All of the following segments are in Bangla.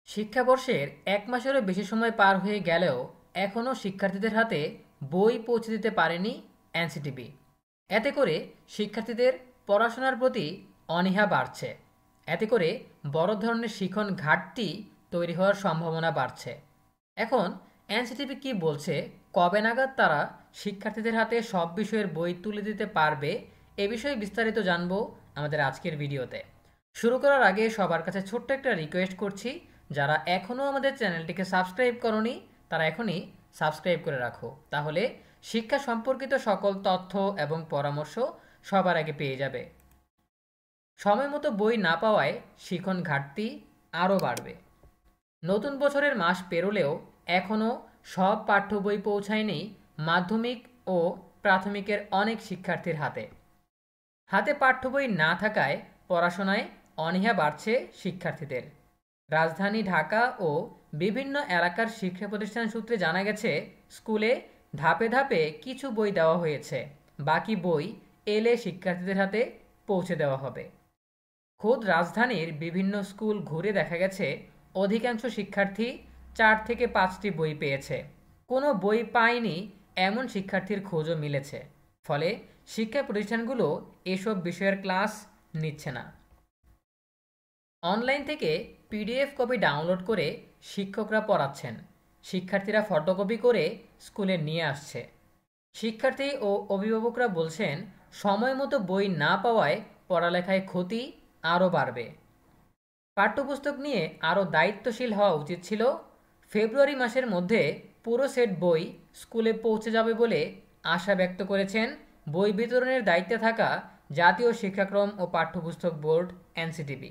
শিক্ষাবর্ষের এক মাসেরও বেশি সময় পার হয়ে গেলেও এখনও শিক্ষার্থীদের হাতে বই পৌঁছে দিতে পারেনি এনসিটিবি। এতে করে শিক্ষার্থীদের পড়াশোনার প্রতি অনীহা বাড়ছে। এতে করে বড় ধরনের শিখন ঘাটতি তৈরি হওয়ার সম্ভাবনা বাড়ছে। এখন এনসিটিবি কি বলছে, কবে নাগাদ তারা শিক্ষার্থীদের হাতে সব বিষয়ের বই তুলে দিতে পারবে, এ বিষয়ে বিস্তারিত জানবো আমাদের আজকের ভিডিওতে। শুরু করার আগে সবার কাছে ছোট্ট একটা রিকোয়েস্ট করছি, যারা এখনও আমাদের চ্যানেলটিকে সাবস্ক্রাইব করনি তারা এখনই সাবস্ক্রাইব করে রাখো, তাহলে শিক্ষা সম্পর্কিত সকল তথ্য এবং পরামর্শ সবার আগে পেয়ে যাবে। সময় মতো বই না পাওয়ায় শিখন ঘাটতি আরও বাড়বে। নতুন বছরের মাস পেরোলেও এখনও সব পাঠ্য বই পৌঁছায়নি মাধ্যমিক ও প্রাথমিকের অনেক শিক্ষার্থীর হাতে। হাতে পাঠ্য বই না থাকায় পড়াশোনায় অনীহা বাড়ছে শিক্ষার্থীদের। রাজধানী ঢাকা ও বিভিন্ন এলাকার শিক্ষা প্রতিষ্ঠান সূত্রে জানা গেছে, স্কুলে ধাপে ধাপে কিছু বই দেওয়া হয়েছে, বাকি বই এলে শিক্ষার্থীদের হাতে পৌঁছে দেওয়া হবে। খোদ রাজধানীর বিভিন্ন স্কুল ঘুরে দেখা গেছে অধিকাংশ শিক্ষার্থী 4 থেকে 5টি বই পেয়েছে। কোনো বই পায়নি এমন শিক্ষার্থীর খোঁজও মিলেছে। ফলে শিক্ষা প্রতিষ্ঠানগুলো এসব বিষয়ের ক্লাস নিচ্ছে না। অনলাইন থেকে পিডিএফ কপি ডাউনলোড করে শিক্ষকরা পড়াচ্ছেন, শিক্ষার্থীরা ফটোকপি করে স্কুলে নিয়ে আসছে। শিক্ষার্থী ও অভিভাবকরা বলছেন, সময় মতো বই না পাওয়ায় পড়ালেখায় ক্ষতি আরও বাড়বে। পাঠ্যপুস্তক নিয়ে আরও দায়িত্বশীল হওয়া উচিত ছিল। ফেব্রুয়ারি মাসের মধ্যে পুরো সেট বই স্কুলে পৌঁছে যাবে বলে আশা ব্যক্ত করেছেন বই বিতরণের দায়িত্বে থাকা জাতীয় শিক্ষাক্রম ও পাঠ্যপুস্তক বোর্ড এনসিটিবি।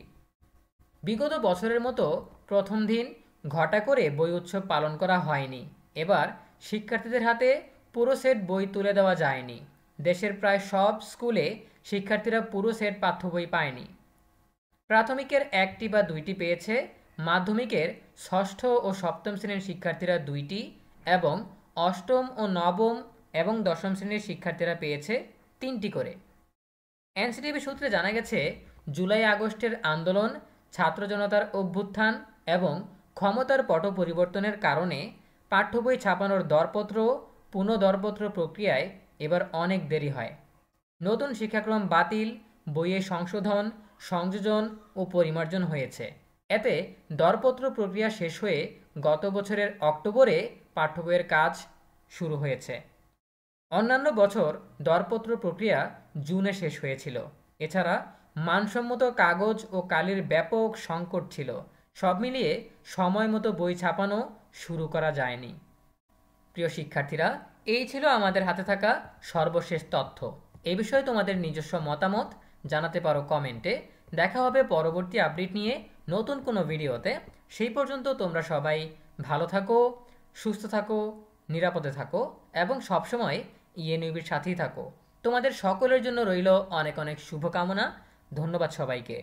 বিগত বছরের মতো প্রথম দিন ঘটা করে বই উৎসব পালন করা হয়নি। এবার শিক্ষার্থীদের হাতে পুরো সেট বই তুলে দেওয়া যায়নি। দেশের প্রায় সব স্কুলে শিক্ষার্থীরা পুরো সেট পাঠ্য বই পায়নি। প্রাথমিকের 1টি বা 2টি পেয়েছে, মাধ্যমিকের 6ষ্ঠ ও 7ম শ্রেণীর শিক্ষার্থীরা 2টি এবং 8ম ও 9ম এবং 10ম শ্রেণীর শিক্ষার্থীরা পেয়েছে 3টি করে। এনসিটিবি সূত্রে জানা গেছে, জুলাই আগস্টের আন্দোলন, ছাত্র জনতার অভ্যুত্থান এবং ক্ষমতার পট পরিবর্তনের কারণে পাঠ্য বই ছাপানোর দরপত্র পুনঃদরপত্র প্রক্রিয়ায় এবার অনেক দেরি হয়। নতুন শিক্ষাক্রম বাতিল, বইয়ে সংশোধন, সংযোজন ও পরিমার্জন হয়েছে। এতে দরপত্র প্রক্রিয়া শেষ হয়ে গত বছরের অক্টোবরে পাঠ্য বইয়ের কাজ শুরু হয়েছে। অন্যান্য বছর দরপত্র প্রক্রিয়া জুনে শেষ হয়েছিল। এছাড়া মানসম্মত কাগজ ও কালির ব্যাপক সংকট ছিল। সব মিলিয়ে সময় মতো বই ছাপানো শুরু করা যায়নি। প্রিয় শিক্ষার্থীরা, এই ছিল আমাদের হাতে থাকা সর্বশেষ তথ্য। এ বিষয়ে তোমাদের নিজস্ব মতামত জানাতে পারো কমেন্টে। দেখা হবে পরবর্তী আপডেট নিয়ে নতুন কোনো ভিডিওতে। সেই পর্যন্ত তোমরা সবাই ভালো থাকো, সুস্থ থাকো, নিরাপদে থাকো এবং সবসময় ইএনইউবির সাথেই থাকো। তোমাদের সকলের জন্য রইল অনেক অনেক শুভকামনা। ধন্যবাদ সবাইকে।